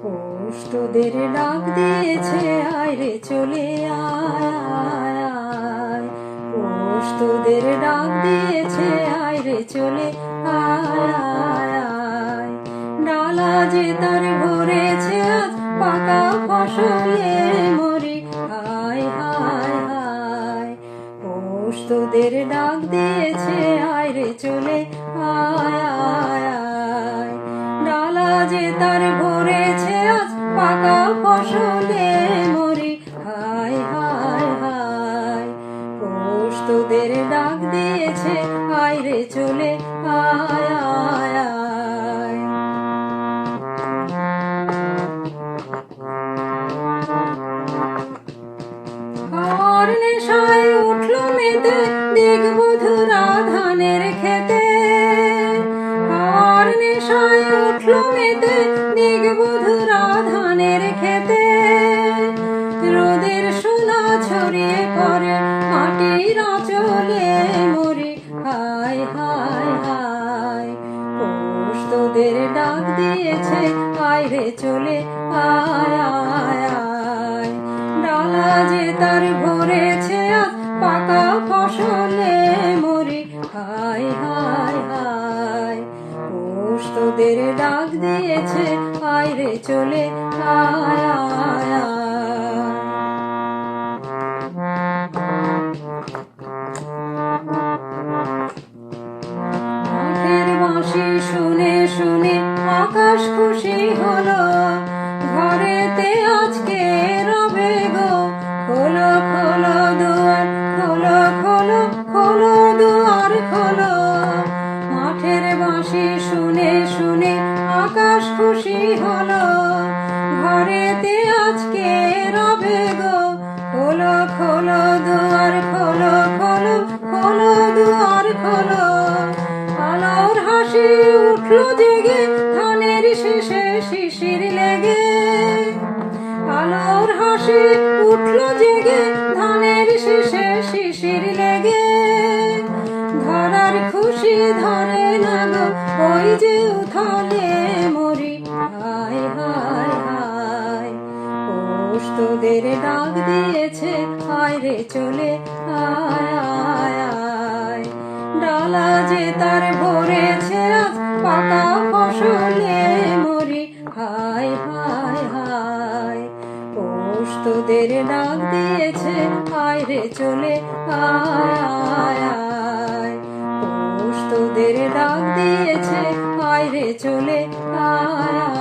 পোষ তোদের ডাক দিয়েছে, আয় রে চলে আয় আয়। পোষ তোদের ডাক দিয়েছে, আয় রে চলে আয় আয়। ডালা যে তার ভরেছে আজ পাকা ফসলে মরি, হায় হায় হায়। পোষ তোদের ডাক দিয়েছে, আয় রে চলে আয় আয় আয়। ডালা যে তার ভরেছে আজ পাকা ফসলে মরি, হায় হায় হায়। পোষ তোদের ডাক দিয়েছে, আয় রে চলে আয় আয় আয়। আর নেশায় উঠলো মেতে দিগবধূরা ধানের খেতে, আর নেশায় উঠলো মেতে দিগবধূরা ধানের খেতে। রোদের সোনা ছড়িয়ে পড়ে মাটির আঁচলে মরি, হায় হায় হায়। পোষ তোদের ডাক দিয়েছে, আয় রে চলে আয় আয় আয়। ডালা যে তার ভরেছে আজ পাকা ফসলে মরি, হায় হায় হায়। পোষ তোদের ডাক দিয়েছে, আয় রে চলে আয় আয় আয়। মাঠের বাঁশি শুনে শুনে আকাশ খুশি হলো, ঘরেতে আজকে রবে গো। খোলো খোলো দুয়ার, খোলো খোলো খোলো দুয়ার খোলো। মাঠের বাঁশি শুনে শুনে আকাশ খুশি হলো, ঘরেতে আজকে রবে গো। খোলো খোলো দুয়ার, খোলো খোলো খোলো দুয়ার খোলো। আলোর হাসি উঠলো জেগে ধানের শীষে শিশির লেগে, আলোর হাসি উঠলো জেগে ধানের শীষে শিশির লেগে। ধরার খুশি ধরে না গো ওই যে উথলে মরি, হায় হায় হায়। পোষ তোদের ডাক দিয়েছে, আয় রে চলে আয় আয় আয়। ডালা যে তার ভরেছে আজ পাকা ফসলে মরি, হায় হায় হায়। পোষ তোদের ডাক দিয়েছে, আয় রে চলে আয় আয় আয়। পোষ তোদের ডাক দিয়েছে, আয় রে চলে আয় আয়।